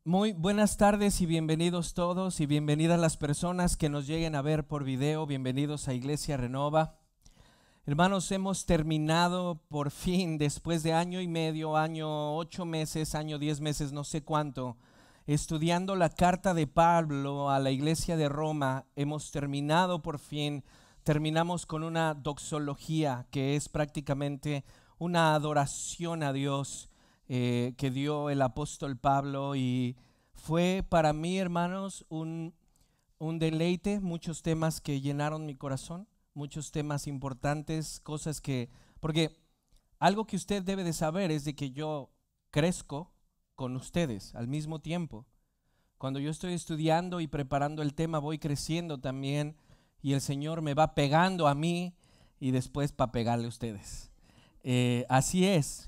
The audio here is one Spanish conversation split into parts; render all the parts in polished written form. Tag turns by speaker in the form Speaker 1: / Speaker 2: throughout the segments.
Speaker 1: Muy buenas tardes y bienvenidos todos y bienvenidas las personas que nos lleguen a ver por video. Bienvenidos a Iglesia Renova. Hermanos, hemos terminado por fin, después de año y medio, año 8 meses, año 10 meses, no sé cuánto, estudiando la carta de Pablo a la Iglesia de Roma. Hemos terminado por fin, terminamos con una doxología que es prácticamente una adoración a Dios que dio el apóstol Pablo, y fue para mí, hermanos, un deleite, muchos temas que llenaron mi corazón, muchos temas importantes, cosas porque algo que usted debe de saber es de que yo crezco con ustedes al mismo tiempo. Cuando yo estoy estudiando y preparando el tema, voy creciendo también, y el Señor me va pegando a mí y después para pegarle a ustedes. Así es.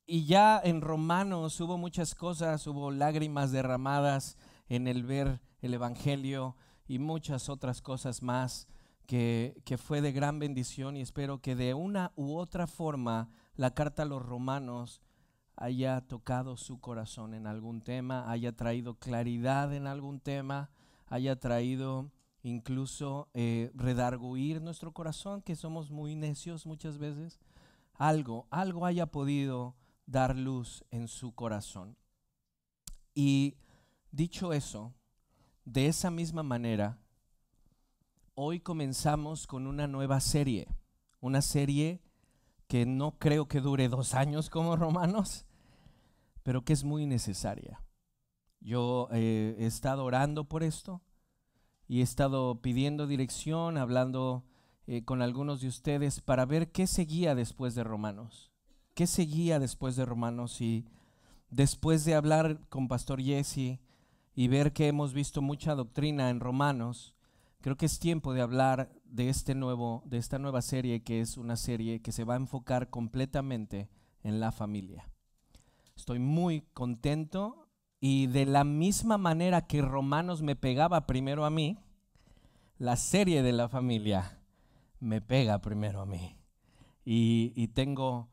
Speaker 1: Y ya en Romanos hubo muchas cosas, hubo lágrimas derramadas en el ver el Evangelio y muchas otras cosas más que fue de gran bendición, y espero que de una u otra forma la carta a los Romanos haya tocado su corazón en algún tema, haya traído claridad en algún tema, haya traído incluso redarguir nuestro corazón, que somos muy necios muchas veces. Algo haya podido dar luz en su corazón. Y dicho eso, de esa misma manera, hoy comenzamos con una nueva serie, una serie que no creo que dure 2 años como Romanos, pero que es muy necesaria. Yo he estado orando por esto y he estado pidiendo dirección, hablando con algunos de ustedes para ver qué seguía después de Romanos. ¿Qué seguía después de Romanos? Y después de hablar con Pastor Jesse y ver que hemos visto mucha doctrina en Romanos, creo que es tiempo de hablar de esta nueva serie, que es una serie que se va a enfocar completamente en la familia. Estoy muy contento, y de la misma manera que Romanos me pegaba primero a mí, la serie de la familia me pega primero a mí. Y tengo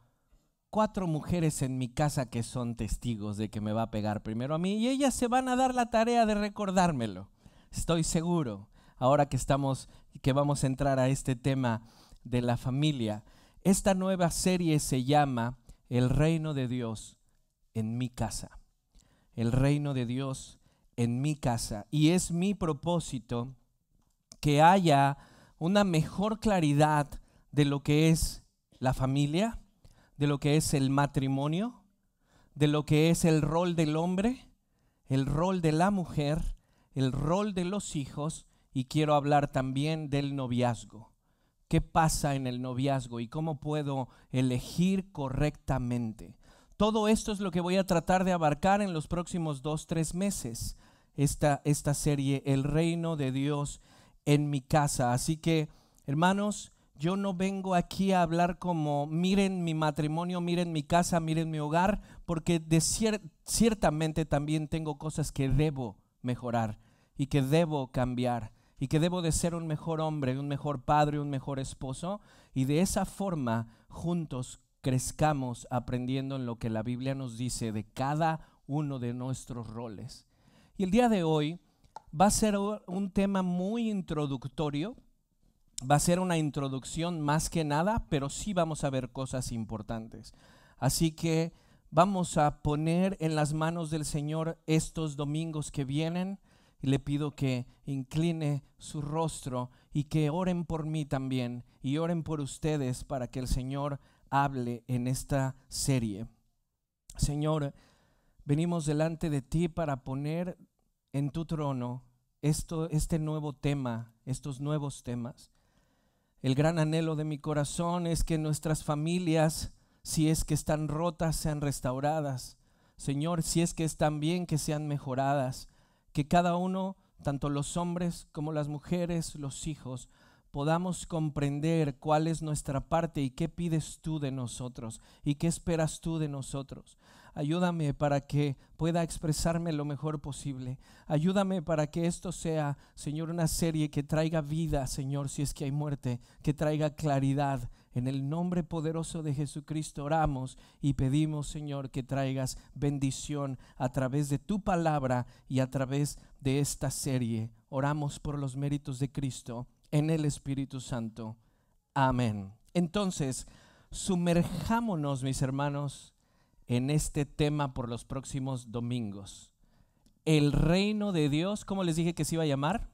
Speaker 1: 4 mujeres en mi casa que son testigos de que me va a pegar primero a mí, y ellas se van a dar la tarea de recordármelo. Estoy seguro, ahora que vamos a entrar a este tema de la familia. Esta nueva serie se llama El Reino de Dios en mi casa. El Reino de Dios en mi casa. Y es mi propósito que haya una mejor claridad de lo que es la familia, de lo que es el matrimonio, de lo que es el rol del hombre, el rol de la mujer, el rol de los hijos, y quiero hablar también del noviazgo. ¿Qué pasa en el noviazgo y cómo puedo elegir correctamente? Todo esto es lo que voy a tratar de abarcar en los próximos 2-3 meses, esta serie, El Reino de Dios en mi casa. Así que, hermanos, yo no vengo aquí a hablar como miren mi matrimonio, miren mi casa, miren mi hogar, porque ciertamente también tengo cosas que debo mejorar y que debo cambiar, y que debo de ser un mejor hombre, un mejor padre, un mejor esposo, y de esa forma juntos crezcamos aprendiendo en lo que la Biblia nos dice de cada uno de nuestros roles. Y el día de hoy va a ser un tema muy introductorio. Va a ser una introducción más que nada, pero sí vamos a ver cosas importantes. Así que vamos a poner en las manos del Señor estos domingos que vienen, y le pido que incline su rostro y que oren por mí también, y oren por ustedes para que el Señor hable en esta serie. Señor, venimos delante de ti para poner en tu trono este nuevo tema, estos nuevos temas. El gran anhelo de mi corazón es que nuestras familias, si es que están rotas, sean restauradas. Señor, si es que están bien, que sean mejoradas. Que cada uno, tanto los hombres como las mujeres, los hijos, podamos comprender cuál es nuestra parte y qué pides tú de nosotros y qué esperas tú de nosotros. Ayúdame para que pueda expresarme lo mejor posible. Ayúdame para que esto sea, Señor, una serie que traiga vida, Señor, si es que hay muerte, que traiga claridad En el nombre poderoso de Jesucristo oramos y pedimos, Señor, que traigas bendición a través de tu palabra y a través de esta serie. Oramos por los méritos de Cristo en el Espíritu Santo. Amén. Entonces, sumerjámonos, mis hermanos, en este tema por los próximos domingos. El reino de Dios, ¿cómo les dije que se iba a llamar?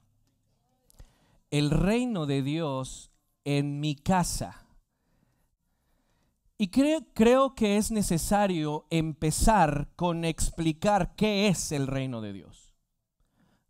Speaker 1: El reino de Dios en mi casa. Y creo que es necesario empezar con explicar qué es el reino de Dios.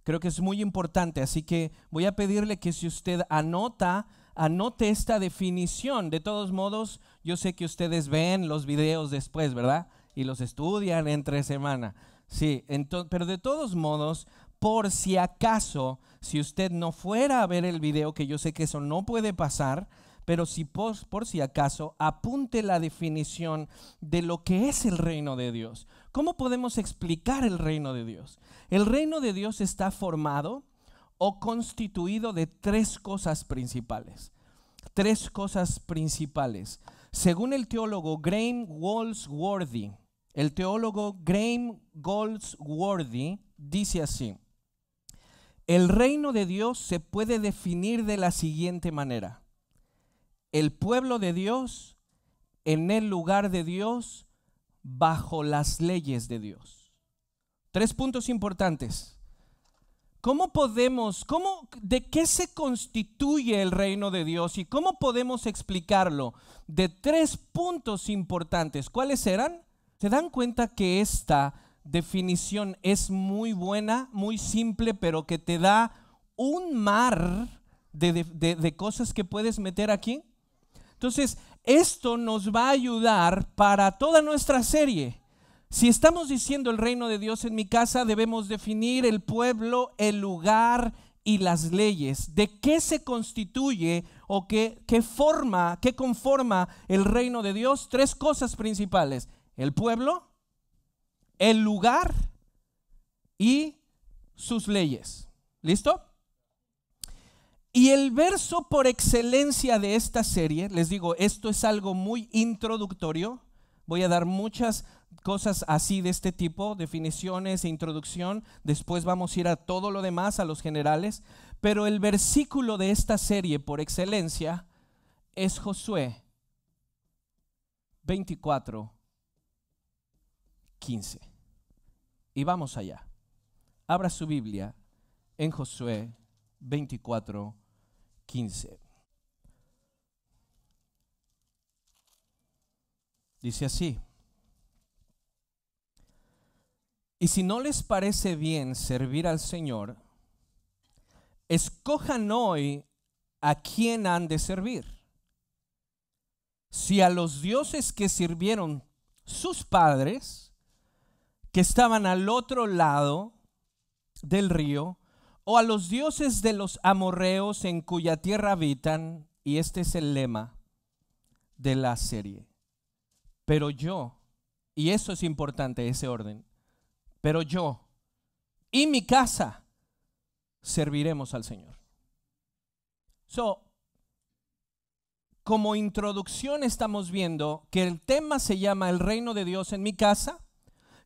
Speaker 1: Creo que es muy importante, así que voy a pedirle que si usted anote esta definición. De todos modos, yo sé que ustedes ven los videos después, ¿verdad? Y los estudian entre semana. Sí, pero de todos modos, por si acaso, si usted no fuera a ver el video, que yo sé que eso no puede pasar, pero si por si acaso, apunte la definición de lo que es el reino de Dios. ¿Cómo podemos explicar el reino de Dios? El reino de Dios está formado o constituido de tres cosas principales. Tres cosas principales. Según el teólogo Graham Goldsworthy, dice así: el reino de Dios se puede definir de la siguiente manera: el pueblo de Dios en el lugar de Dios, bajo las leyes de Dios. Tres puntos importantes. ¿De qué se constituye el reino de Dios y cómo podemos explicarlo? De tres puntos importantes. ¿Cuáles eran? ¿Se dan cuenta que esta definición es muy buena, muy simple, pero que te da un mar de cosas que puedes meter aquí? Entonces, esto nos va a ayudar para toda nuestra serie. Si estamos diciendo el reino de Dios en mi casa, debemos definir el pueblo, el lugar y las leyes. ¿De qué se constituye o qué conforma el reino de Dios? Tres cosas principales: el pueblo, el lugar y sus leyes. ¿Listo? Y el verso por excelencia de esta serie, les digo, esto es algo muy introductorio. Voy a dar muchas cosas así de este tipo, definiciones e introducción. Después vamos a ir a todo lo demás, a los generales. Pero el versículo de esta serie por excelencia es Josué 24:15. Y vamos allá. Abra su Biblia en Josué 24:15. Dice así: y si no les parece bien servir al Señor, escojan hoy a quién han de servir. Si a los dioses que sirvieron sus padres, que estaban al otro lado del río, o a los dioses de los amorreos en cuya tierra habitan. Y este es el lema de la serie: pero yo, y eso es importante, ese orden, pero yo y mi casa serviremos al Señor. Como introducción estamos viendo que el tema se llama el reino de Dios en mi casa,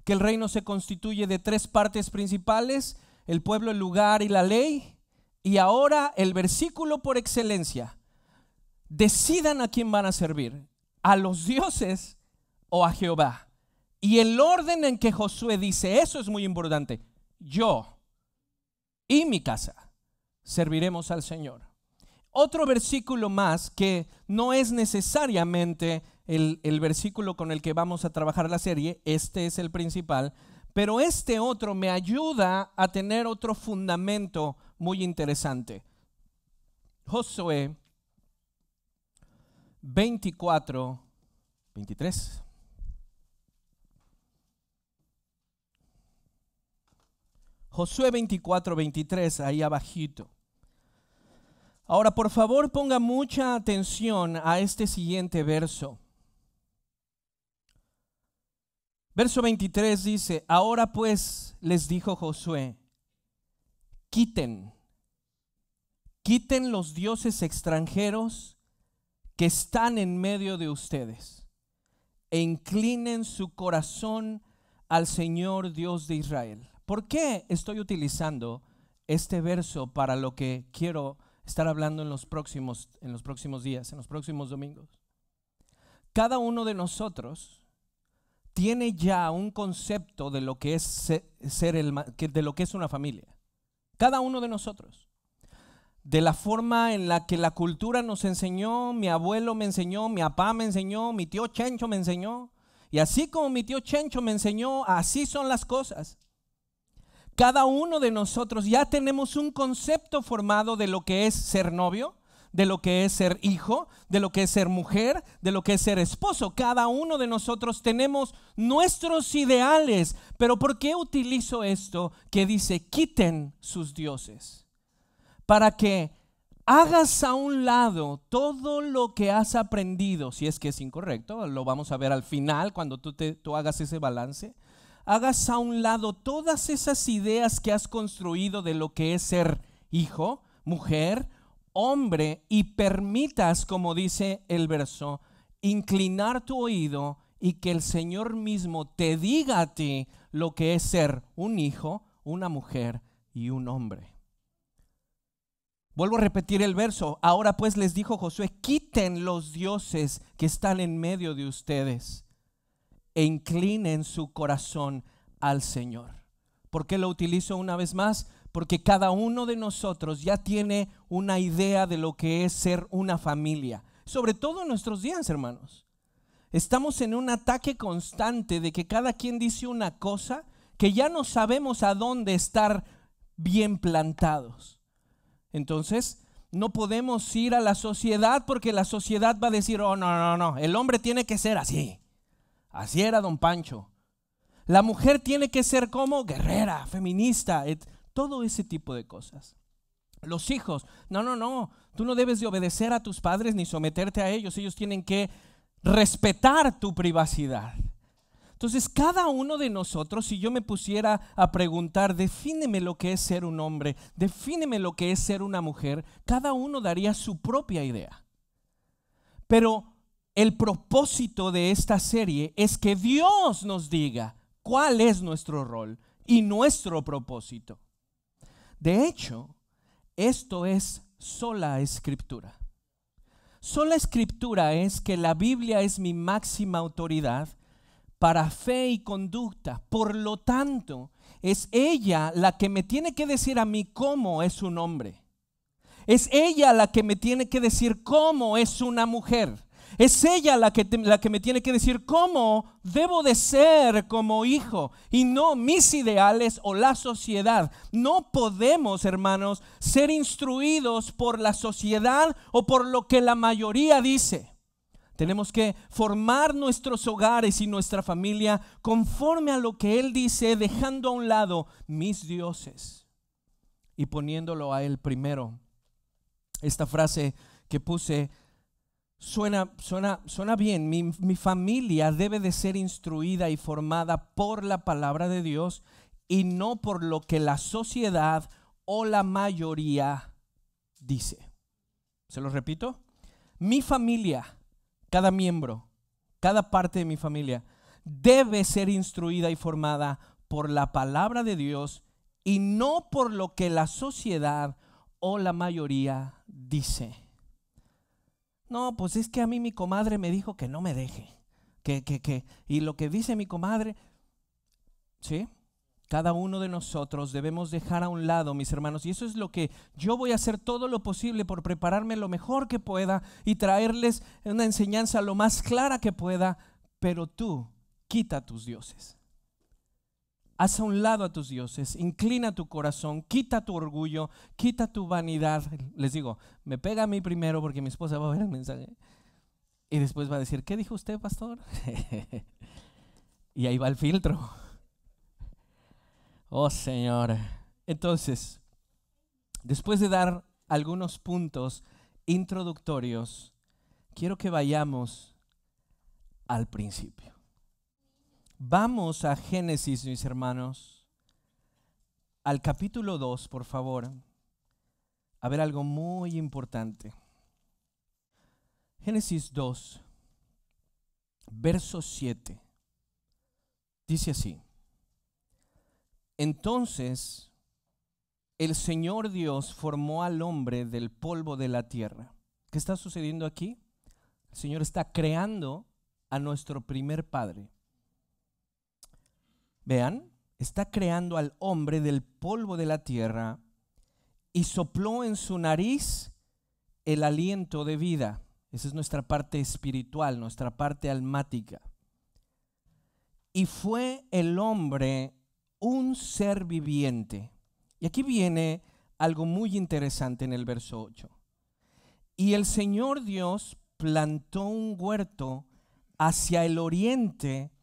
Speaker 1: que el reino se constituye de tres partes principales: el pueblo, el lugar y la ley. Y ahora el versículo por excelencia: decidan a quién van a servir, a los dioses o a Jehová. Y el orden en que Josué dice eso es muy importante: yo y mi casa serviremos al Señor. Otro versículo más que no es necesariamente el versículo con el que vamos a trabajar la serie, este es el principal, pero este otro me ayuda a tener otro fundamento muy interesante. Josué 24:23. Josué 24:23, ahí abajito. Ahora, por favor, ponga mucha atención a este siguiente verso. Verso 23 dice: ahora pues, les dijo Josué, quiten los dioses extranjeros que están en medio de ustedes e inclinen su corazón al Señor Dios de Israel. ¿Por qué estoy utilizando este verso para lo que quiero estar hablando en los próximos días, en los próximos domingos? Cada uno de nosotros tiene ya un concepto de lo que es de lo que es una familia. Cada uno de nosotros. De la forma en la que la cultura nos enseñó, mi abuelo me enseñó, mi papá me enseñó, mi tío Chencho me enseñó. Y así como mi tío Chencho me enseñó, así son las cosas. Cada uno de nosotros ya tenemos un concepto formado de lo que es ser novio, de lo que es ser hijo, de lo que es ser mujer, de lo que es ser esposo. Cada uno de nosotros tenemos nuestros ideales. Pero ¿por qué utilizo esto que dice quiten sus dioses? Para que hagas a un lado todo lo que has aprendido, si es que es incorrecto, lo vamos a ver al final cuando tú hagas ese balance. Hagas a un lado todas esas ideas que has construido de lo que es ser hijo, mujer, hombre, y permitas, como dice el verso, inclinar tu oído y que el Señor mismo te diga a ti lo que es ser un hijo, una mujer y un hombre. Vuelvo a repetir el verso. Ahora pues les dijo Josué, quiten los dioses que están en medio de ustedes e inclinen su corazón al Señor. ¿Por qué lo utilizo una vez más? Porque cada uno de nosotros ya tiene una idea de lo que es ser una familia. Sobre todo en nuestros días, hermanos. Estamos en un ataque constante de que cada quien dice una cosa que ya no sabemos a dónde estar bien plantados. Entonces, no podemos ir a la sociedad porque la sociedad va a decir, oh, no, el hombre tiene que ser así. Así era don Pancho. La mujer tiene que ser como guerrera, feminista, todo ese tipo de cosas. Los hijos, no, tú no debes de obedecer a tus padres ni someterte a ellos. Ellos tienen que respetar tu privacidad. Entonces, cada uno de nosotros, si yo me pusiera a preguntar, defíneme lo que es ser un hombre, defíneme lo que es ser una mujer, cada uno daría su propia idea. Pero el propósito de esta serie es que Dios nos diga cuál es nuestro rol y nuestro propósito. De hecho, esto es sola escritura. Sola escritura es que la Biblia es mi máxima autoridad para fe y conducta. Por lo tanto, es ella la que me tiene que decir a mí cómo es un hombre. Es ella la que me tiene que decir cómo es una mujer. Es ella la que me tiene que decir cómo debo de ser como hijo y no mis ideales o la sociedad. No podemos, hermanos, ser instruidos por la sociedad o por lo que la mayoría dice. Tenemos que formar nuestros hogares y nuestra familia conforme a lo que Él dice, dejando a un lado mis dioses y poniéndolo a Él primero. Esta frase que puse suena bien. Mi familia debe de ser instruida y formada por la palabra de Dios y no por lo que la sociedad o la mayoría dice. ¿Se lo repito? Mi familia, cada miembro, cada parte de mi familia debe ser instruida y formada por la palabra de Dios y no por lo que la sociedad o la mayoría dice. No, pues es que a mí mi comadre me dijo que no me deje, y lo que dice mi comadre, ¿sí? Cada uno de nosotros debemos dejar a un lado, mis hermanos, y eso es lo que yo voy a hacer todo lo posible por prepararme lo mejor que pueda y traerles una enseñanza lo más clara que pueda, pero tú quita tus dioses. Haz a un lado a tus dioses, inclina tu corazón, quita tu orgullo, quita tu vanidad. Les digo, me pega a mí primero porque mi esposa va a ver el mensaje y después va a decir, ¿qué dijo usted, pastor? Y ahí va el filtro. Oh, Señor. Entonces, después de dar algunos puntos introductorios, quiero que vayamos al principio. Vamos a Génesis, mis hermanos, al capítulo 2, por favor, a ver algo muy importante. Génesis 2, verso 7. Dice así: entonces el Señor Dios formó al hombre del polvo de la tierra. ¿Qué está sucediendo aquí? El Señor está creando a nuestro primer padre. Vean, está creando al hombre del polvo de la tierra y sopló en su nariz el aliento de vida. Esa es nuestra parte espiritual, nuestra parte almática. Y fue el hombre un ser viviente. Y aquí viene algo muy interesante en el verso 8. Y el Señor Dios plantó un huerto hacia el oriente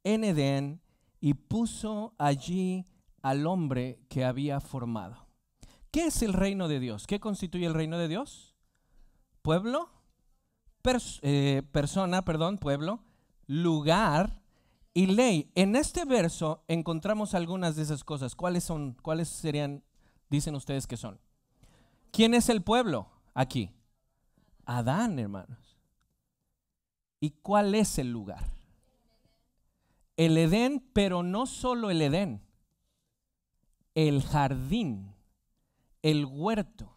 Speaker 1: en Edén y puso allí al hombre que había formado. ¿Qué es el reino de Dios? ¿Qué constituye el reino de Dios? Pueblo, pueblo, lugar y ley. En este verso encontramos algunas de esas cosas. ¿Cuáles son? ¿Cuáles serían? Dicen ustedes que son. ¿Quién es el pueblo aquí? Adán, hermanos. ¿Y cuál es el lugar? El Edén, pero no solo el Edén, el jardín, el huerto.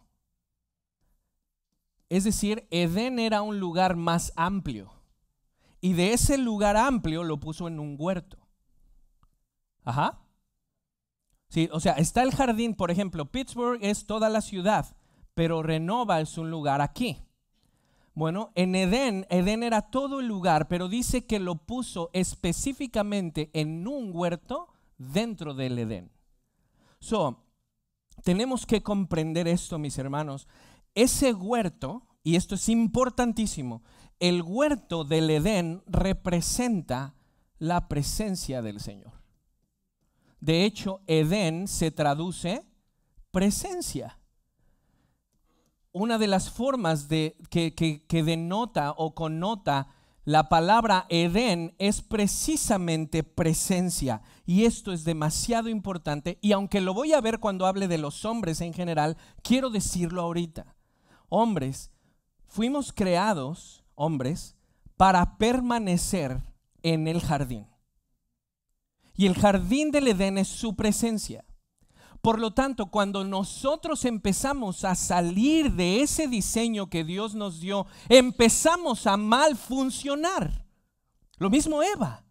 Speaker 1: Es decir, Edén era un lugar más amplio y de ese lugar amplio lo puso en un huerto. Ajá. Sí, o sea, está el jardín, por ejemplo, Pittsburgh es toda la ciudad, pero Renova es un lugar aquí. Bueno, en Edén era todo el lugar, pero dice que lo puso específicamente en un huerto dentro del Edén. Tenemos que comprender esto, mis hermanos. Ese huerto, y esto es importantísimo, el huerto del Edén representa la presencia del Señor. De hecho, Edén se traduce presencia. Una de las formas que denota o connota la palabra Edén es precisamente presencia. Y esto es demasiado importante. Y aunque lo voy a ver cuando hable de los hombres en general, quiero decirlo ahorita. Hombres, fuimos creados, hombres, para permanecer en el jardín. Y el jardín del Edén es su presencia. Por lo tanto, cuando nosotros empezamos a salir de ese diseño que Dios nos dio, empezamos a mal funcionar. Lo mismo Eva.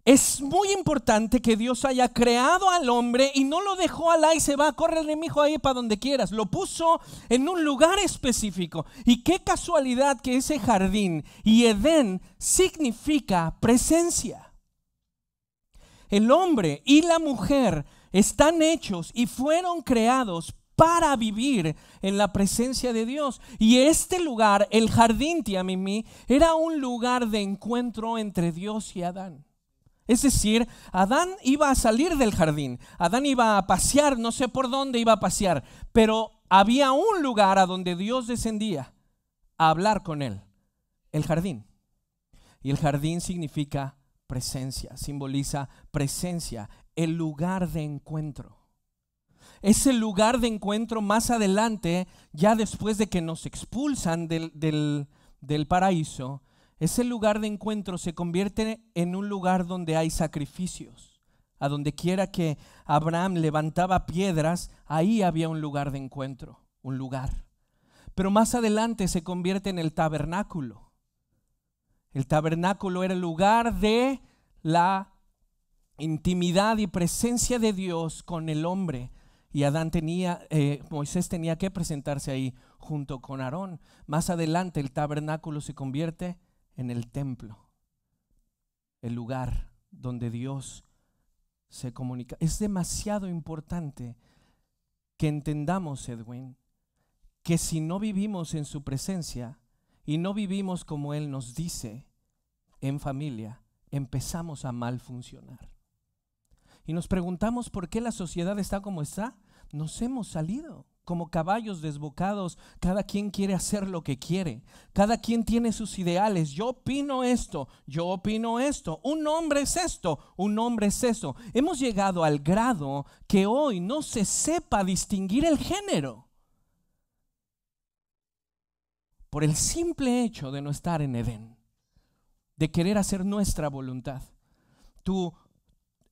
Speaker 1: Es muy importante que Dios haya creado al hombre y no lo dejó al y se va, córrele mijo ahí para donde quieras. Lo puso en un lugar específico. Y qué casualidad que ese jardín y Edén significa presencia. El hombre y la mujer están hechos y fueron creados para vivir en la presencia de Dios. Y este lugar, el jardín Tiamimí, era un lugar de encuentro entre Dios y Adán. Es decir, Adán iba a salir del jardín, Adán iba a pasear, no sé por dónde iba a pasear, pero había un lugar a donde Dios descendía a hablar con él, el jardín. Y el jardín significa presencia, simboliza presencia, el lugar de encuentro. Ese lugar de encuentro más adelante, ya después de que nos expulsan del paraíso, ese lugar de encuentro se convierte en un lugar donde hay sacrificios. A donde quiera que Abraham levantaba piedras, ahí había un lugar de encuentro, un lugar. Pero más adelante se convierte en el tabernáculo. El tabernáculo era el lugar de la intimidad y presencia de Dios con el hombre. Y Moisés tenía que presentarse ahí junto con Aarón. Más adelante el tabernáculo se convierte en el templo, el lugar donde Dios se comunica. Es demasiado importante que entendamos, Edwin, que si no vivimos en su presencia y no vivimos como Él nos dice en familia, empezamos a mal funcionar. Y nos preguntamos por qué la sociedad está como está. Nos hemos salido como caballos desbocados. Cada quien quiere hacer lo que quiere. Cada quien tiene sus ideales. Yo opino esto, yo opino esto. Un hombre es esto, un hombre es eso. Hemos llegado al grado que hoy no se sepa distinguir el género. por el simple hecho de no estar en Edén, de querer hacer nuestra voluntad.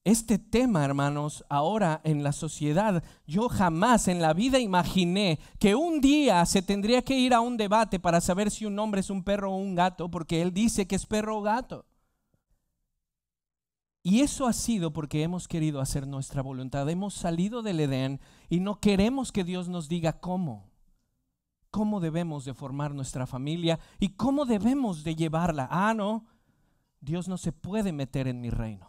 Speaker 1: Este tema, hermanos, ahora en la sociedad, yo jamás en la vida imaginé que un día se tendría que ir a un debate para saber si un hombre es un perro o un gato, porque él dice que es perro o gato. Y eso ha sido porque hemos querido hacer nuestra voluntad. Hemos salido del Edén y no queremos que Dios nos diga cómo debemos de formar nuestra familia y cómo debemos de llevarla. No, Dios no se puede meter en mi reino.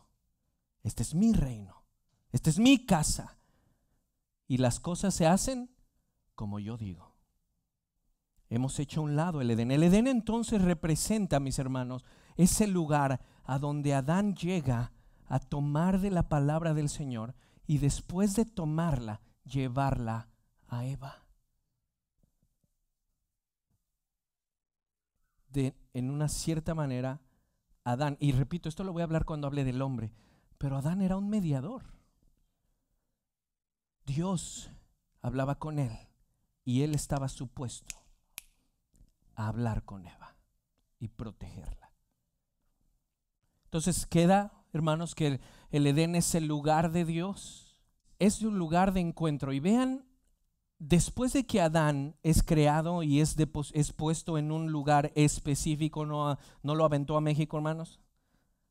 Speaker 1: Este es mi reino, esta es mi casa, y las cosas se hacen como yo digo. Hemos hecho a un lado el Edén. El Edén entonces representa, mis hermanos, ese lugar a donde Adán llega a tomar de la palabra del Señor y después de tomarla, llevarla a Eva. En una cierta manera, Adán, y repito, esto lo voy a hablar cuando hable del hombre, pero Adán era un mediador. Dios hablaba con él y él estaba supuesto a hablar con Eva y protegerla. Entonces queda, hermanos, que el Edén es el lugar de Dios, es un lugar de encuentro. Y vean, después de que Adán es creado y es puesto en un lugar específico, no lo aventó a México, hermanos.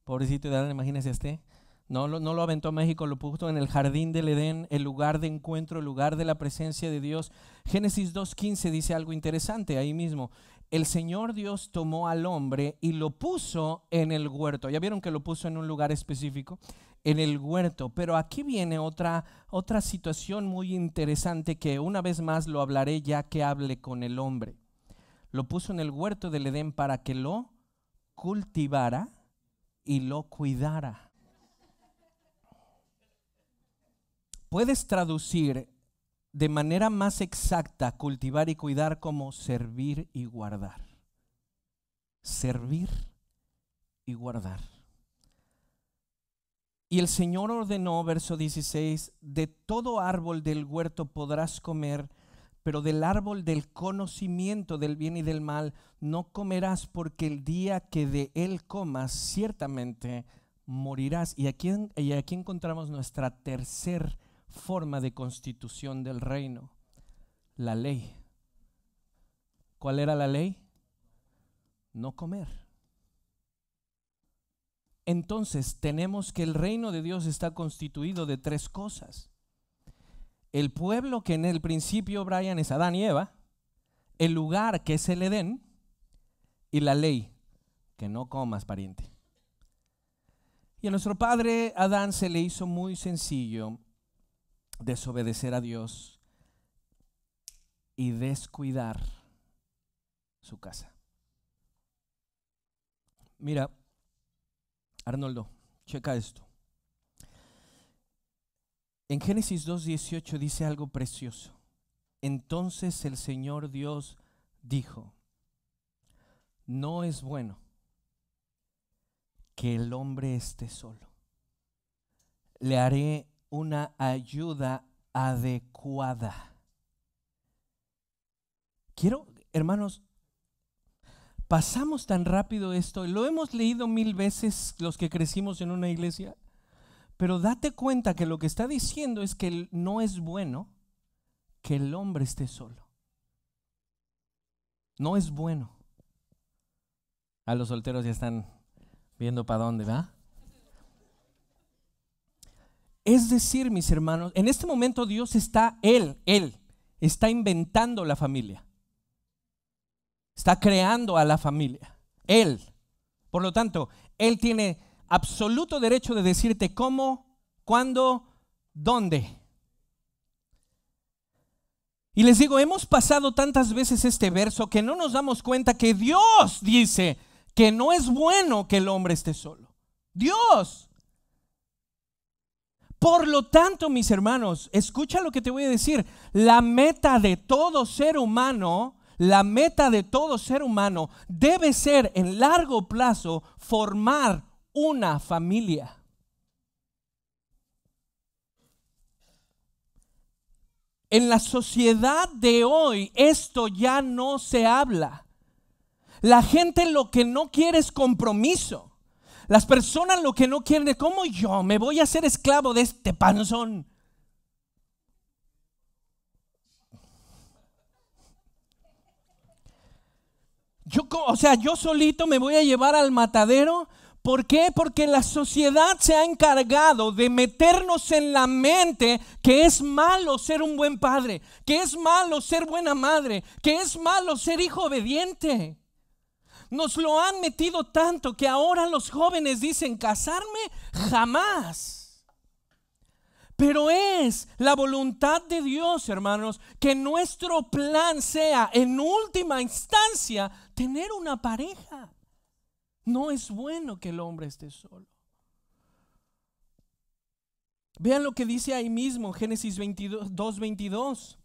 Speaker 1: Pobrecito de Adán, imagínense este. No lo aventó a México, lo puso en el jardín del Edén, el lugar de encuentro, el lugar de la presencia de Dios. Génesis 2:15 dice algo interesante ahí mismo. El Señor Dios tomó al hombre y lo puso en el huerto. ¿Ya vieron que lo puso en un lugar específico? En el huerto. Pero aquí viene otra situación muy interesante que una vez más lo hablaré ya que hable con el hombre. Lo puso en el huerto del Edén para que lo cultivara y lo cuidara. Puedes traducir de manera más exacta cultivar y cuidar como servir y guardar. Servir y guardar. Y el Señor ordenó, verso 16, de todo árbol del huerto podrás comer, pero del árbol del conocimiento del bien y del mal no comerás, porque el día que de él comas ciertamente morirás. Y aquí encontramos nuestra tercera forma de constitución del reino, la ley. ¿Cuál era la ley? No comer. Entonces tenemos que el reino de Dios está constituido de tres cosas: el pueblo, que en el principio, Brian, es Adán y Eva; el lugar, que es el Edén; y la ley, que no comas, pariente. Y a nuestro padre Adán se le hizo muy sencillo desobedecer a Dios y descuidar su casa. Mira, Arnoldo, checa esto. En Génesis 2:18 dice algo precioso. Entonces el Señor Dios dijo: no es bueno que el hombre esté solo. Le haré una ayuda adecuada. Hermanos, pasamos tan rápido esto, lo hemos leído 1000 veces los que crecimos en una iglesia, pero date cuenta que lo que está diciendo es que no es bueno que el hombre esté solo. No es bueno. A los solteros ya están viendo para dónde, ¿verdad? Es decir, mis hermanos, en este momento Dios Él está inventando la familia. Está creando a la familia. Él. Por lo tanto, Él tiene absoluto derecho de decirte cómo, cuándo, dónde. Y les digo, hemos pasado tantas veces este verso que no nos damos cuenta que Dios dice que no es bueno que el hombre esté solo. Dios. Por lo tanto, mis hermanos, escucha lo que te voy a decir. La meta de todo ser humano debe ser en largo plazo formar una familia. En la sociedad de hoy esto ya no se habla. La gente lo que no quiere es compromiso. Las personas lo que no quieren es, ¿cómo yo me voy a hacer esclavo de este panzón? Yo solito me voy a llevar al matadero. ¿Por qué? Porque la sociedad se ha encargado de meternos en la mente que es malo ser un buen padre, que es malo ser buena madre, que es malo ser hijo obediente. Nos lo han metido tanto que ahora los jóvenes dicen, casarme jamás. Pero es la voluntad de Dios, hermanos, que nuestro plan sea en última instancia tener una pareja. No es bueno que el hombre esté solo. Vean lo que dice ahí mismo, Génesis 2:22.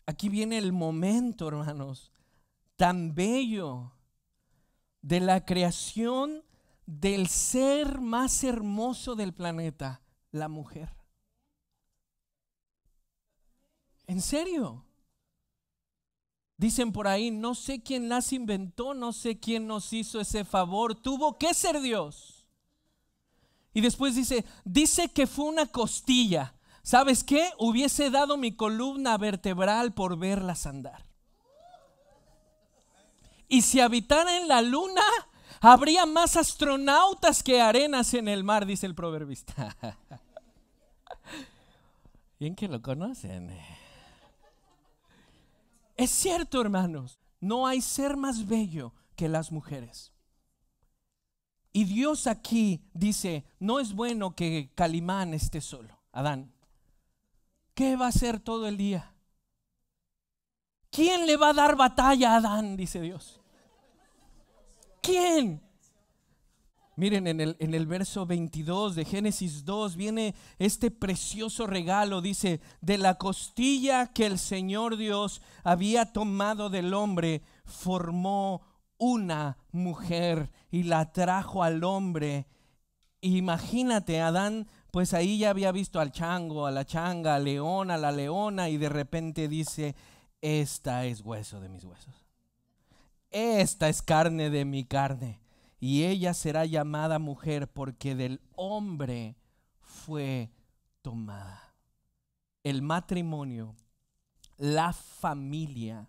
Speaker 1: Aquí viene el momento, hermanos, tan bello de la creación del ser más hermoso del planeta, la mujer. ¿En serio? Dicen por ahí, no sé quién las inventó, no sé quién nos hizo ese favor, tuvo que ser Dios. Y después dice que fue una costilla. ¿Sabes qué? Hubiese dado mi columna vertebral por verlas andar. Y si habitara en la luna, habría más astronautas que arenas en el mar, dice el proverbista. Bien que lo conocen. Es cierto, hermanos, no hay ser más bello que las mujeres. Y Dios aquí dice, no es bueno que Calimán esté solo, Adán. ¿Qué va a hacer todo el día? ¿Quién le va a dar batalla a Adán? Dice Dios. ¿Quién? Miren, en el verso 22 de Génesis 2 viene este precioso regalo. Dice, de la costilla que el Señor Dios había tomado del hombre, formó una mujer y la trajo al hombre. Imagínate, Adán, pues ahí ya había visto al chango, a la changa, al león, a la leona, y de repente dice, esta es hueso de mis huesos, esta es carne de mi carne, y ella será llamada mujer porque del hombre fue tomada. El matrimonio, la familia,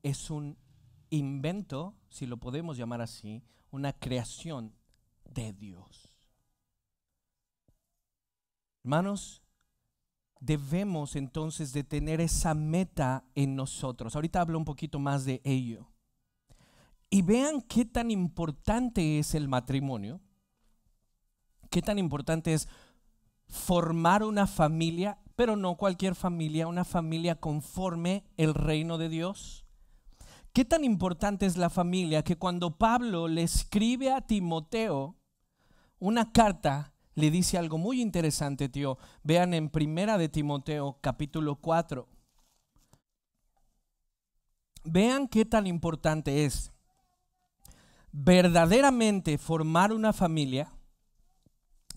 Speaker 1: es un invento, si lo podemos llamar así, una creación de Dios. Hermanos, debemos entonces de tener esa meta en nosotros. Ahorita hablo un poquito más de ello. Y vean qué tan importante es el matrimonio, qué tan importante es formar una familia, pero no cualquier familia, una familia conforme el reino de Dios. Qué tan importante es la familia que cuando Pablo le escribe a Timoteo una carta, le dice algo muy interesante, tío. Vean en Primera de Timoteo, capítulo 4. Vean qué tan importante es verdaderamente formar una familia.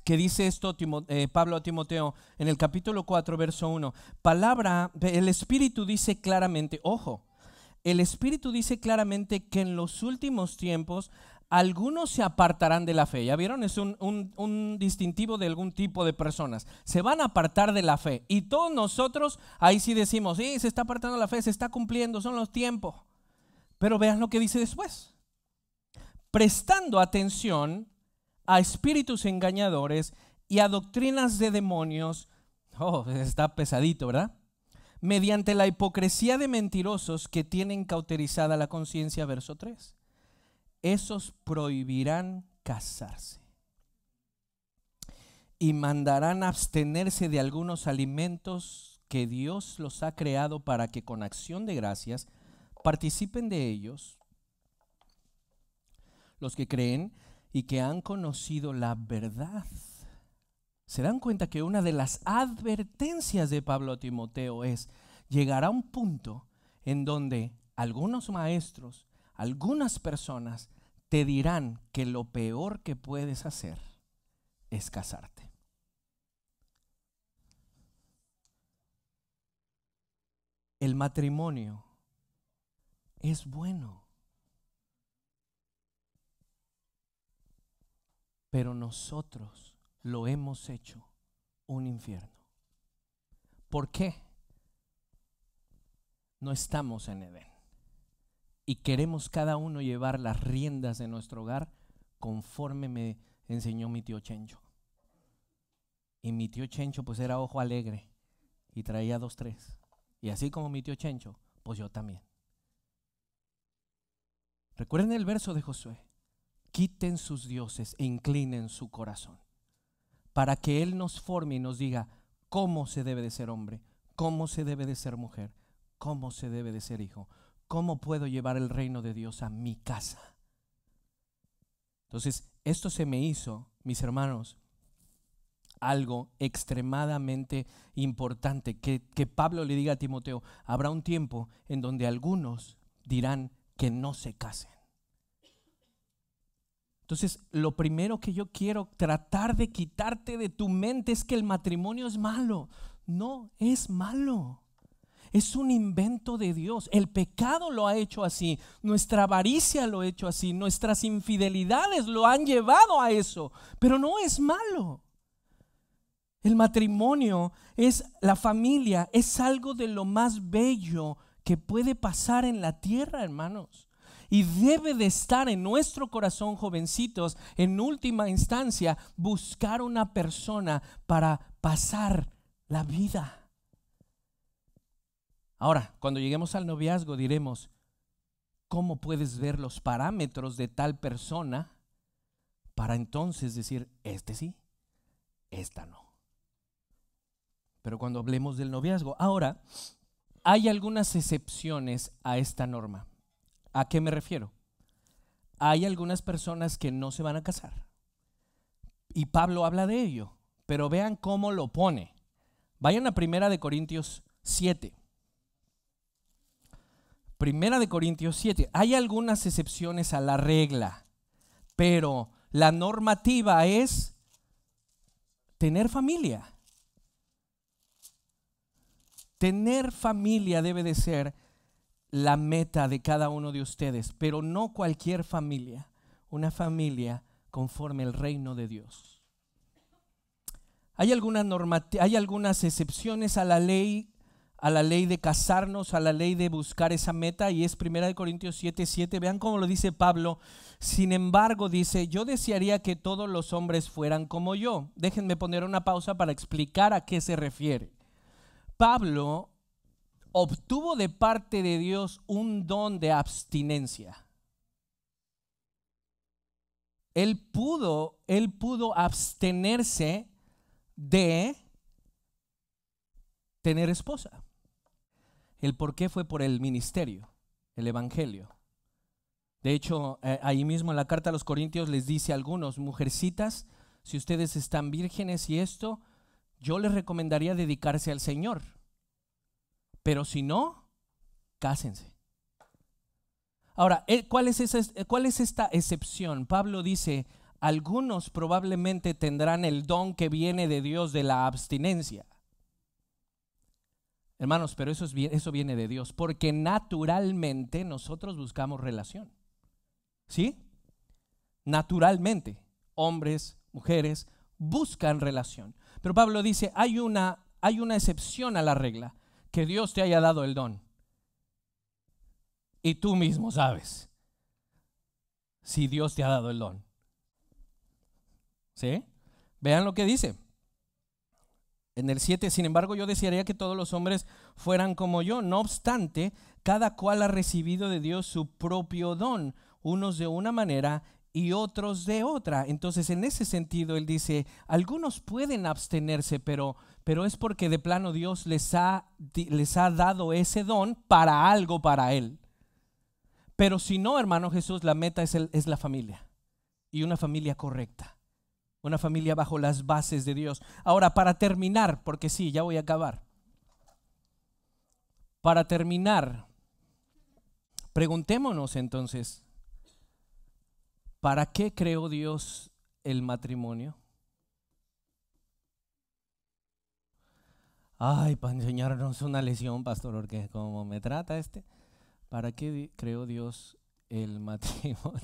Speaker 1: Que dice esto Pablo a Timoteo en el capítulo 4, verso 1. El Espíritu dice claramente, ojo, el Espíritu dice claramente que en los últimos tiempos algunos se apartarán de la fe. ¿Ya vieron? Es un distintivo de algún tipo de personas. Se van a apartar de la fe. Y todos nosotros ahí sí decimos, sí, se está apartando la fe, se está cumpliendo, son los tiempos. Pero vean lo que dice después. Prestando atención a espíritus engañadores y a doctrinas de demonios. Oh, está pesadito, ¿verdad? Mediante la hipocresía de mentirosos que tienen cauterizada la conciencia, verso 3. Esos prohibirán casarse y mandarán abstenerse de algunos alimentos que Dios los ha creado para que con acción de gracias participen de ellos los que creen y que han conocido la verdad. ¿Se dan cuenta que una de las advertencias de Pablo a Timoteo es: llegará un punto en donde algunos maestros, algunas personas te dirán que lo peor que puedes hacer es casarte? El matrimonio es bueno. Pero nosotros lo hemos hecho un infierno. ¿Por qué? No estamos en Edén y queremos cada uno llevar las riendas de nuestro hogar conforme me enseñó mi tío Chencho. Y mi tío Chencho pues era ojo alegre y traía 2, 3. Y así como mi tío Chencho, pues yo también. Recuerden el verso de Josué: quiten sus dioses e inclinen su corazón, para que Él nos forme y nos diga cómo se debe de ser hombre, cómo se debe de ser mujer, cómo se debe de ser hijo, cómo puedo llevar el reino de Dios a mi casa. Entonces, esto se me hizo, mis hermanos, algo extremadamente importante, que Pablo le diga a Timoteo: habrá un tiempo en donde algunos dirán que no se casen. Entonces, lo primero que yo quiero tratar de quitarte de tu mente es que el matrimonio es malo. No es malo. Es un invento de Dios. El pecado lo ha hecho así. Nuestra avaricia lo ha hecho así. Nuestras infidelidades lo han llevado a eso. Pero no es malo. El matrimonio es la familia. Es algo de lo más bello que puede pasar en la tierra, hermanos. Y debe de estar en nuestro corazón, jovencitos, en última instancia, buscar una persona para pasar la vida. Ahora, cuando lleguemos al noviazgo diremos: ¿cómo puedes ver los parámetros de tal persona para entonces decir, este sí, esta no? Pero cuando hablemos del noviazgo, ahora, hay algunas excepciones a esta norma. ¿A qué me refiero? Hay algunas personas que no se van a casar y Pablo habla de ello, pero vean cómo lo pone. Vayan a 1 Corintios 7. 1 Corintios 7. Hay algunas excepciones a la regla, pero la normativa es tener familia. Tener familia debe de ser la meta de cada uno de ustedes, pero no cualquier familia, una familia conforme al reino de Dios. Hay algunas excepciones a la ley de casarnos, a la ley de buscar esa meta, y es 1 Corintios 7:7. Vean cómo lo dice Pablo. Sin embargo, dice: yo desearía que todos los hombres fueran como yo. Déjenme poner una pausa para explicar a qué se refiere. Pablo obtuvo de parte de Dios un don de abstinencia. Él pudo abstenerse de tener esposa. El por qué fue por el ministerio, el evangelio. De hecho, ahí mismo en la carta a los Corintios les dice a algunos: mujercitas, si ustedes están vírgenes y esto, yo les recomendaría dedicarse al Señor. Pero si no, cásense. Ahora, ¿cuál es esta excepción? Pablo dice: algunos probablemente tendrán el don que viene de Dios de la abstinencia. Hermanos, pero eso viene de Dios, porque naturalmente nosotros buscamos relación. ¿Sí? Naturalmente, hombres, mujeres buscan relación. Pero Pablo dice: hay una excepción a la regla, que Dios te haya dado el don. Y tú mismo sabes si Dios te ha dado el don. ¿Sí? Vean lo que dice. En el 7, sin embargo, yo desearía que todos los hombres fueran como yo. No obstante, cada cual ha recibido de Dios su propio don, unos de una manera y otros de otra. Entonces, en ese sentido, él dice: algunos pueden abstenerse, pero es porque de plano Dios les ha dado ese don para algo para él. Pero si no, hermano Jesús, la meta es la familia, y una familia correcta, una familia bajo las bases de Dios. Ahora, para terminar, porque sí, ya voy a acabar. Para terminar, preguntémonos entonces: ¿para qué creó Dios el matrimonio? Ay, para enseñarnos una lección, pastor, porque como me trata ¿Para qué creó Dios el matrimonio?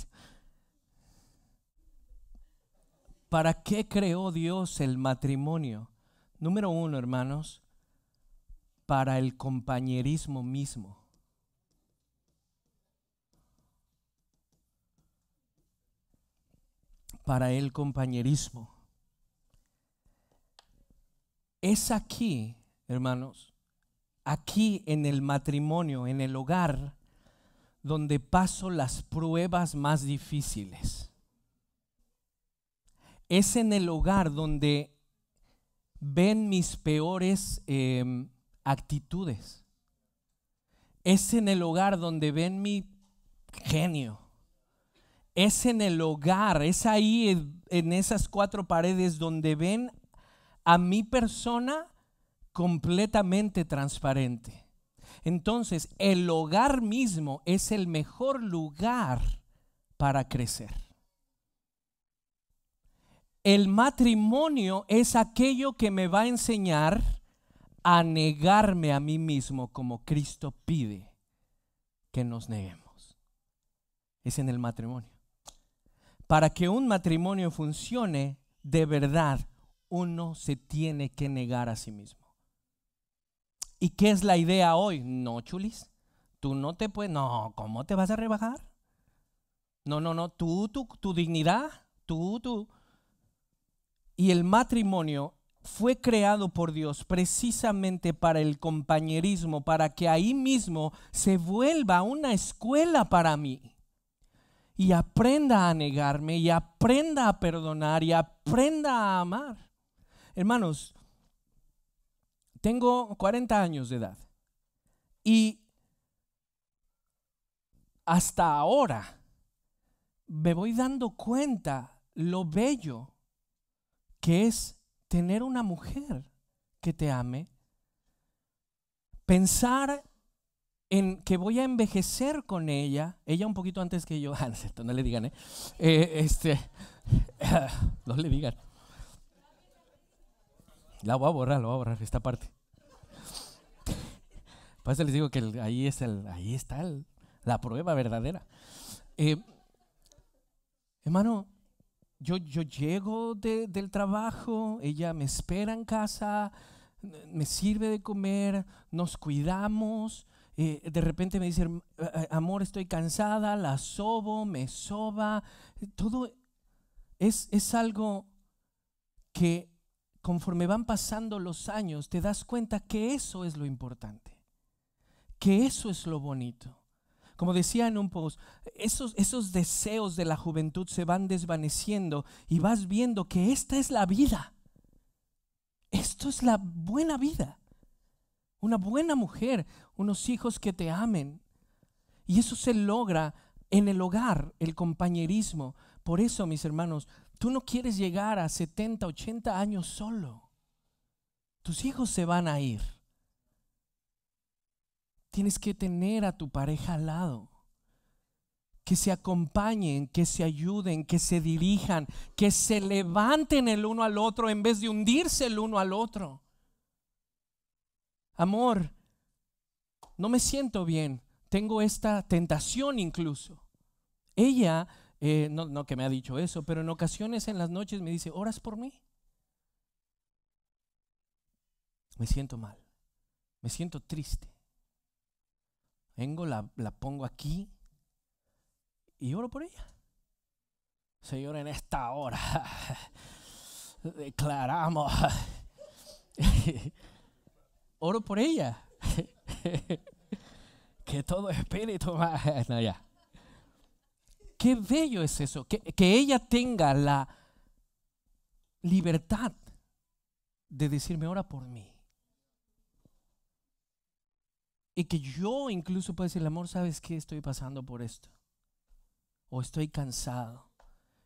Speaker 1: ¿Para qué creó Dios el matrimonio? Número uno, hermanos, para el compañerismo mismo. Para el compañerismo. Es aquí, hermanos, aquí en el matrimonio, en el hogar, donde paso las pruebas más difíciles. Es en el hogar donde ven mis peores actitudes. Es en el hogar donde ven mi genio. Es en el hogar, es ahí en esas cuatro paredes donde ven a mi persona completamente transparente. Entonces, el hogar mismo es el mejor lugar para crecer. El matrimonio es aquello que me va a enseñar a negarme a mí mismo como Cristo pide que nos neguemos. Es en el matrimonio. Para que un matrimonio funcione de verdad, uno se tiene que negar a sí mismo. ¿Y qué es la idea hoy? No, chulis, tú no te puedes, no, ¿cómo te vas a rebajar? No, tu dignidad, tú. Y el matrimonio fue creado por Dios precisamente para el compañerismo, para que ahí mismo se vuelva una escuela para mí. Y aprenda a negarme, y aprenda a perdonar, y aprenda a amar. Hermanos, tengo 40 años de edad. Y hasta ahora me voy dando cuenta lo bello que es tener una mujer que te ame. Pensar en que voy a envejecer con ella un poquito antes que yo. No es cierto, no le digan, no le digan. La voy a borrar esta parte. Por eso les digo que ahí está la prueba verdadera. Hermano, yo llego del trabajo, ella me espera en casa, me sirve de comer, nos cuidamos. De repente me dice, amor, estoy cansada, la sobo, me soba. Todo es algo que conforme van pasando los años te das cuenta que eso es lo importante, que eso es lo bonito. Como decía en un post, esos deseos de la juventud se van desvaneciendo y vas viendo que esta es la vida. Esto es la buena vida. Una buena mujer, unos hijos que te amen. Y eso se logra en el hogar, el compañerismo. Por eso, mis hermanos, tú no quieres llegar a 70, 80 años solo. Tus hijos se van a ir. Tienes que tener a tu pareja al lado. Que se acompañen, que se ayuden, que se dirijan, que se levanten el uno al otro en vez de hundirse el uno al otro. Amor, no me siento bien, tengo esta tentación incluso. Ella, no que me ha dicho eso, pero en ocasiones en las noches me dice, ¿oras por mí? Me siento mal, me siento triste. Vengo, la pongo aquí y oro por ella. Señor, en esta hora declaramos, oro por ella. Que todo espíritu, no, ya. Qué bello es eso, que ella tenga la libertad de decirme, ora por mí. Y que yo incluso pueda decirle, amor, ¿sabes qué? Estoy pasando por esto. O estoy cansado.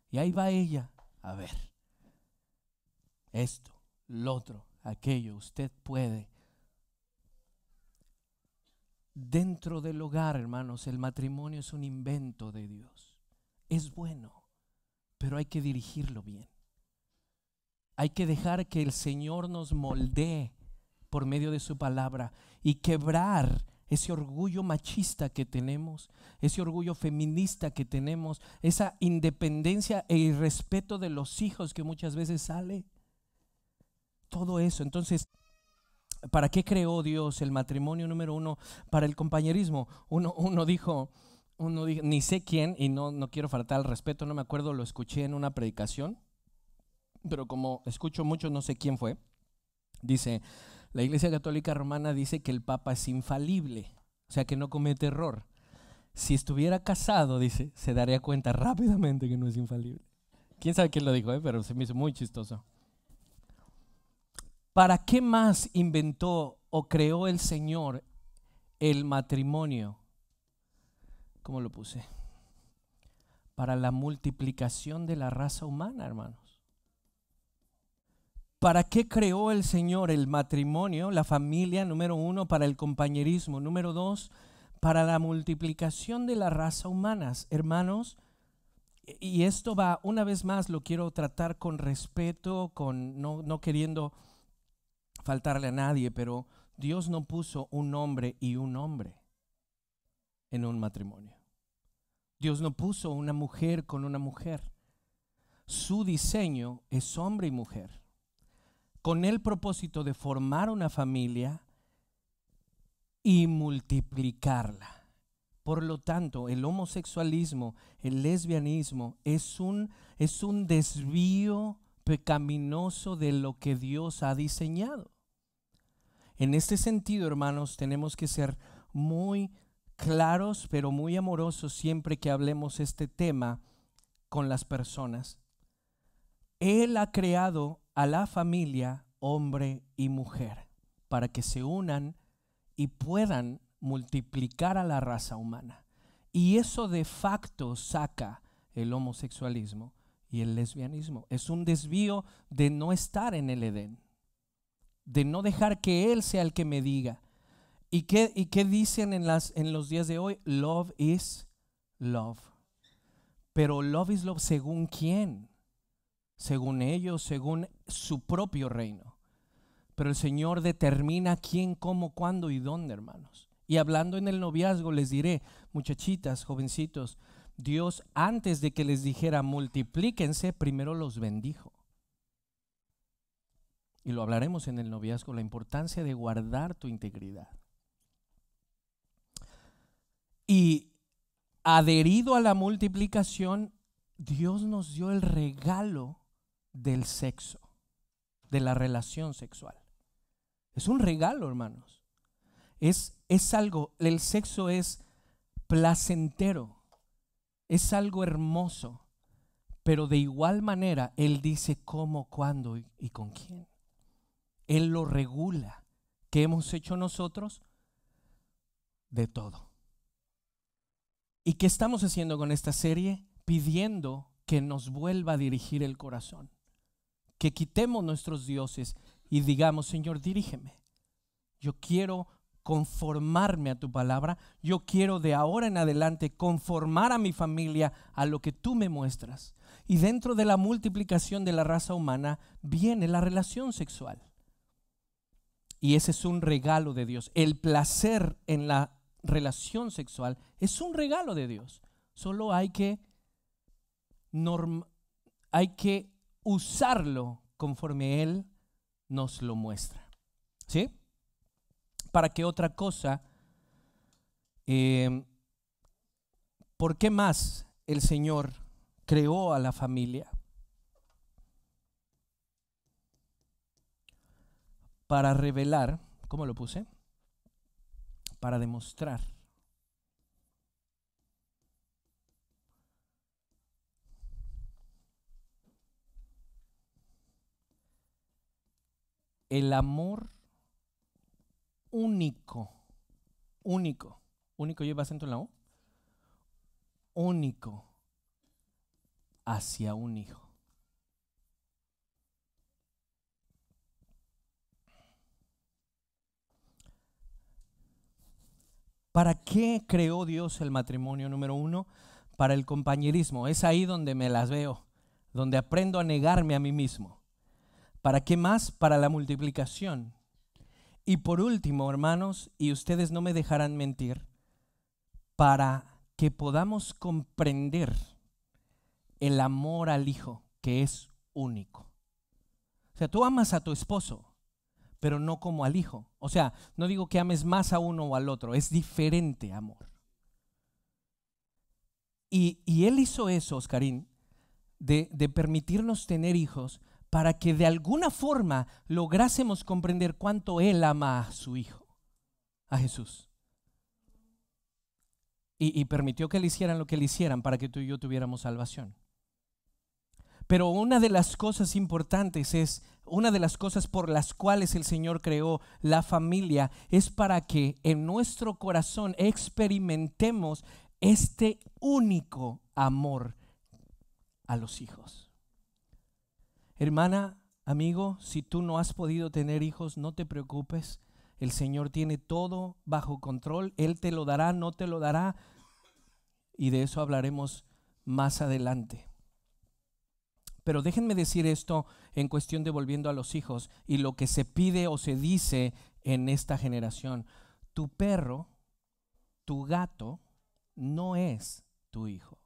Speaker 1: Y ahí va ella, a ver, esto, lo otro, aquello, usted puede. Dentro del hogar, hermanos, el matrimonio es un invento de Dios. Es bueno, pero hay que dirigirlo bien. Hay que dejar que el Señor nos moldee por medio de su palabra y quebrar ese orgullo machista que tenemos, ese orgullo feminista que tenemos, esa independencia e irrespeto de los hijos que muchas veces sale. Todo eso. Entonces, ¿para qué creó Dios el matrimonio? Número uno, para el compañerismo. Uno dijo, ni sé quién, y no quiero faltar al respeto, no me acuerdo, lo escuché en una predicación, pero como escucho mucho, no sé quién fue. Dice, la Iglesia Católica Romana dice que el Papa es infalible, o sea que no comete error. Si estuviera casado, dice, se daría cuenta rápidamente que no es infalible. ¿Quién sabe quién lo dijo? Pero se me hizo muy chistoso. ¿Para qué más inventó o creó el Señor el matrimonio? ¿Cómo lo puse? Para la multiplicación de la raza humana, hermanos. ¿Para qué creó el Señor el matrimonio, la familia? Número uno, para el compañerismo. Número dos, para la multiplicación de la raza humana. Hermanos, y esto va, una vez más, lo quiero tratar con respeto, no queriendo faltarle a nadie, pero Dios no puso un hombre y un hombre en un matrimonio. Dios no puso una mujer con una mujer. Su diseño es hombre y mujer, con el propósito de formar una familia y multiplicarla. Por lo tanto, el homosexualismo, el lesbianismo es un desvío pecaminoso de lo que Dios ha diseñado. En este sentido, hermanos, tenemos que ser muy claros, pero muy amorosos siempre que hablemos este tema con las personas. Él ha creado a la familia, hombre y mujer, para que se unan y puedan multiplicar a la raza humana. Y eso de facto saca el homosexualismo y el lesbianismo. Es un desvío de no estar en el Edén, de no dejar que Él sea el que me diga. ¿Y qué dicen en los días de hoy? Love is love. Pero love is love, ¿según quién? Según ellos, según su propio reino. Pero el Señor determina quién, cómo, cuándo y dónde, hermanos. Y hablando en el noviazgo les diré, muchachitas, jovencitos, Dios antes de que les dijera multiplíquense, primero los bendijo. Y lo hablaremos en el noviazgo, la importancia de guardar tu integridad. Y adherido a la multiplicación, Dios nos dio el regalo del sexo, de la relación sexual. Es un regalo, hermanos. Es algo, el sexo es placentero, es algo hermoso, pero de igual manera Él dice cómo, cuándo y con quién. Él lo regula. ¿Qué hemos hecho nosotros? De todo. ¿Y qué estamos haciendo con esta serie? Pidiendo que nos vuelva a dirigir el corazón. Que quitemos nuestros dioses y digamos, Señor, dirígeme. Yo quiero conformarme a tu palabra. Yo quiero de ahora en adelante conformar a mi familia a lo que tú me muestras. Y dentro de la multiplicación de la raza humana viene la relación sexual. Y ese es un regalo de Dios. El placer en la relación sexual es un regalo de Dios. Solo hay que usarlo conforme Él nos lo muestra. ¿Sí? ¿Para qué otra cosa? ¿Por qué más el Señor creó a la familia? Para revelar, ¿cómo lo puse? Para demostrar el amor único lleva acento en la U, único hacia un hijo. ¿Para qué creó Dios el matrimonio? Número uno, para el compañerismo. Es ahí donde me las veo, donde aprendo a negarme a mí mismo. ¿Para qué más? Para la multiplicación. Y por último, hermanos, y ustedes no me dejarán mentir, para que podamos comprender el amor al Hijo, que es único. O sea, tú amas a tu esposo, pero no como al Hijo. O sea, no digo que ames más a uno o al otro, es diferente amor. Y Él hizo eso, Oscarín, de permitirnos tener hijos para que de alguna forma lográsemos comprender cuánto Él ama a su Hijo, a Jesús. Y permitió que le hicieran lo que le hicieran para que tú y yo tuviéramos salvación. Pero una de las cosas importantes es, una de las cosas por las cuales el Señor creó la familia es para que en nuestro corazón experimentemos este único amor a los hijos. Hermana, amigo, si tú no has podido tener hijos, no te preocupes. El Señor tiene todo bajo control. Él te lo dará, no te lo dará. Y de eso hablaremos más adelante. Pero déjenme decir esto en cuestión de volviendo a los hijos y lo que se pide o se dice en esta generación. Tu perro, tu gato, no es tu hijo.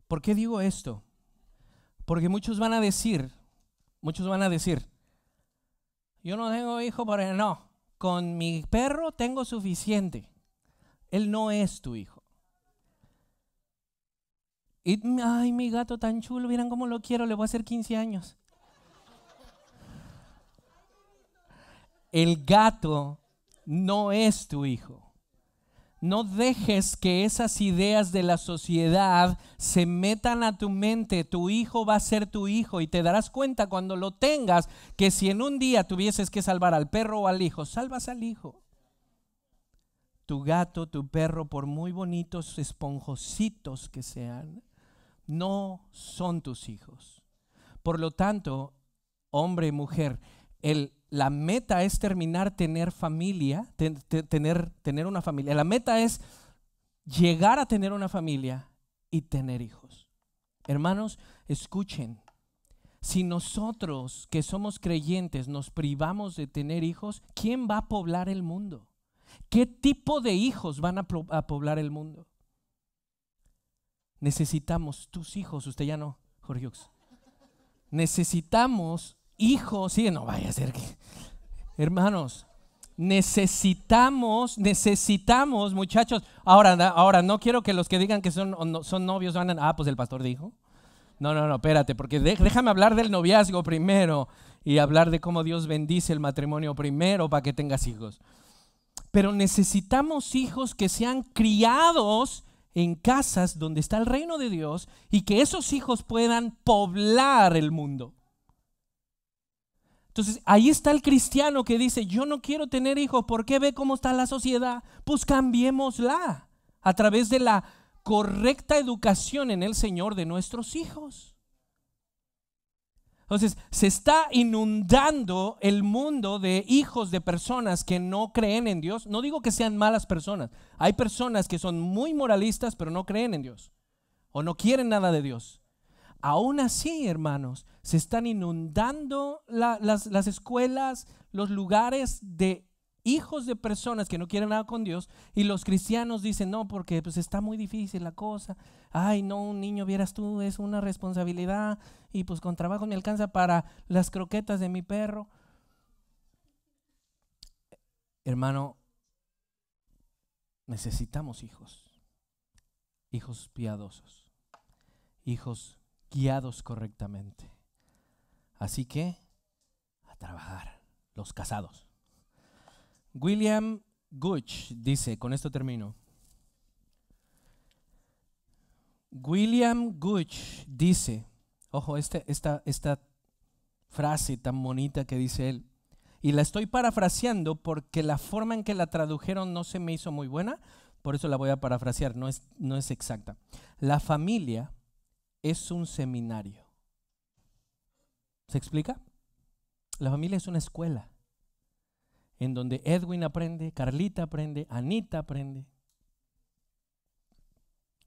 Speaker 1: ¿Por qué digo esto? Porque muchos van a decir, yo no tengo hijo, pero no, con mi perro tengo suficiente. Él no es tu hijo. Y, ay, mi gato tan chulo, miren cómo lo quiero, le voy a hacer 15 años. El gato no es tu hijo. No dejes que esas ideas de la sociedad se metan a tu mente. Tu hijo va a ser tu hijo y te darás cuenta cuando lo tengas que si en un día tuvieses que salvar al perro o al hijo, salvas al hijo. Tu gato, tu perro, por muy bonitos esponjositos que sean, no son tus hijos. Por lo tanto, hombre y mujer, la meta es tener familia, tener una familia. La meta es llegar a tener una familia y tener hijos. Hermanos, escuchen. Si nosotros que somos creyentes nos privamos de tener hijos, ¿quién va a poblar el mundo? ¿Qué tipo de hijos van a poblar el mundo? Necesitamos tus hijos, usted ya no, Jorge Hughes. Necesitamos hijos, sí, no vaya a ser que, hermanos, necesitamos, muchachos. Ahora no quiero que los que digan que son novios van a, pues el pastor dijo. No, espérate, porque déjame hablar del noviazgo primero y hablar de cómo Dios bendice el matrimonio primero para que tengas hijos. Pero necesitamos hijos que sean criados en casas donde está el reino de Dios y que esos hijos puedan poblar el mundo. Entonces ahí está el cristiano que dice, yo no quiero tener hijos, ¿por qué? Ve cómo está la sociedad. Pues cambiémosla a través de la correcta educación en el Señor de nuestros hijos. Entonces se está inundando el mundo de hijos de personas que no creen en Dios. No digo que sean malas personas. Hay personas que son muy moralistas pero no creen en Dios o no quieren nada de Dios. Aún así, hermanos, se están inundando las escuelas, los lugares de hijos de personas que no quieren nada con Dios, y los cristianos dicen, no, porque pues está muy difícil la cosa. Ay, no, un niño, vieras tú, es una responsabilidad y pues con trabajo me alcanza para las croquetas de mi perro. Hermano, necesitamos hijos piadosos, hijos guiados correctamente. Así que a trabajar, los casados. William Gooch dice, con esto termino. William Gooch dice, ojo, esta frase tan bonita que dice él, y la estoy parafraseando porque la forma en que la tradujeron no se me hizo muy buena, por eso la voy a parafrasear, no es exacta. La familia es un seminario. ¿Se explica? La familia es una escuela en donde Edwin aprende, Carlita aprende, Anita aprende.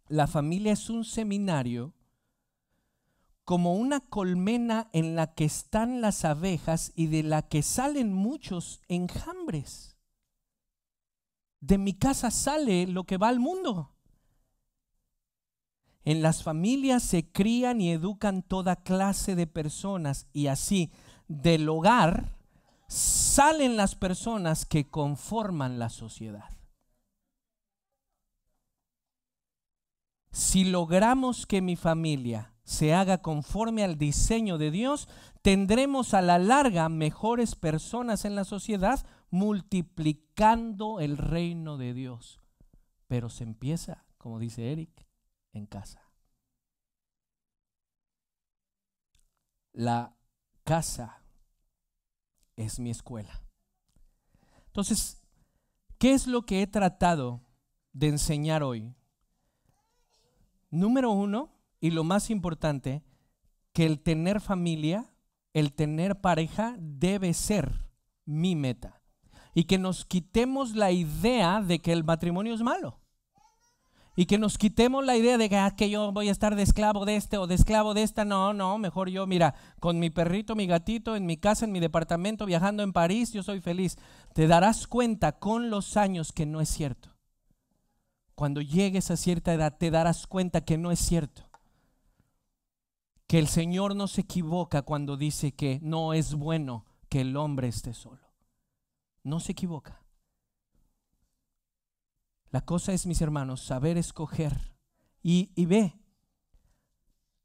Speaker 1: La familia es un seminario como una colmena en la que están las abejas y de la que salen muchos enjambres. De mi casa sale lo que va al mundo. En las familias se crían y educan toda clase de personas, y así del hogar salen las personas que conforman la sociedad. Si logramos que mi familia se haga conforme al diseño de Dios, tendremos a la larga mejores personas en la sociedad, multiplicando el reino de Dios. Pero se empieza, como dice Eric, en casa. La casa es mi escuela. Entonces, ¿qué es lo que he tratado de enseñar hoy? Número uno, y lo más importante, que el tener familia, el tener pareja debe ser mi meta. Y que nos quitemos la idea de que el matrimonio es malo. Y que nos quitemos la idea de que yo voy a estar de esclavo de este o de esclavo de esta. No, mejor yo, mira, con mi perrito, mi gatito, en mi casa, en mi departamento, viajando en París, yo soy feliz. Te darás cuenta con los años que no es cierto. Cuando llegues a cierta edad te darás cuenta que no es cierto. Que el Señor no se equivoca cuando dice que no es bueno que el hombre esté solo. No se equivoca. La cosa es, mis hermanos, saber escoger. Y ve,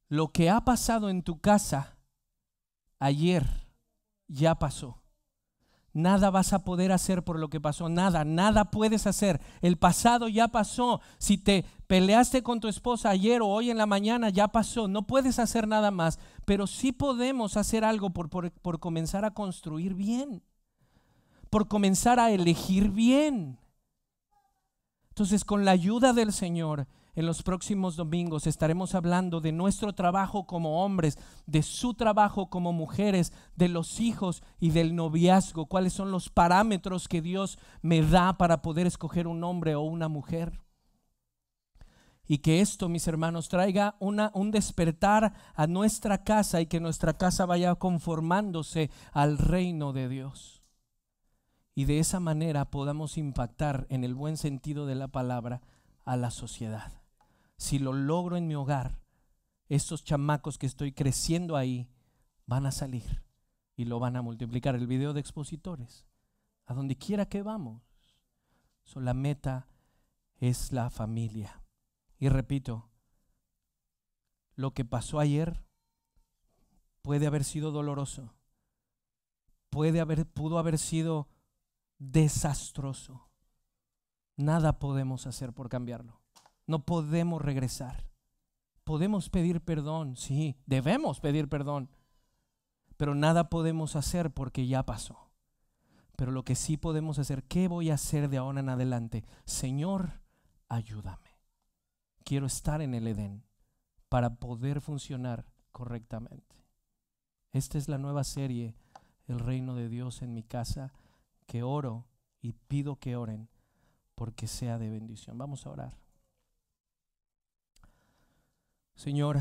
Speaker 1: lo que ha pasado en tu casa ayer ya pasó. Nada vas a poder hacer por lo que pasó, nada puedes hacer. El pasado ya pasó. Si te peleaste con tu esposa ayer o hoy en la mañana, ya pasó. No puedes hacer nada más, pero sí podemos hacer algo por comenzar a construir bien, por comenzar a elegir bien. Entonces, con la ayuda del Señor, en los próximos domingos estaremos hablando de nuestro trabajo como hombres, de su trabajo como mujeres, de los hijos y del noviazgo. ¿Cuáles son los parámetros que Dios me da para poder escoger un hombre o una mujer? Y que esto, mis hermanos, traiga un despertar a nuestra casa y que nuestra casa vaya conformándose al reino de Dios. Y de esa manera podamos impactar en el buen sentido de la palabra a la sociedad. Si lo logro en mi hogar, estos chamacos que estoy creciendo ahí van a salir y lo van a multiplicar. El video de expositores, a donde quiera que vamos. La meta es la familia. Y repito, lo que pasó ayer puede haber sido doloroso, pudo haber sido desastroso. Nada podemos hacer por cambiarlo. No podemos regresar. Podemos pedir perdón, sí, debemos pedir perdón, pero nada podemos hacer porque ya pasó. Pero lo que sí podemos hacer, ¿qué voy a hacer de ahora en adelante? Señor, ayúdame. Quiero estar en el Edén para poder funcionar correctamente. Esta es la nueva serie, El Reino de Dios en mi casa, que oro y pido que oren porque sea de bendición. Vamos a orar. Señor,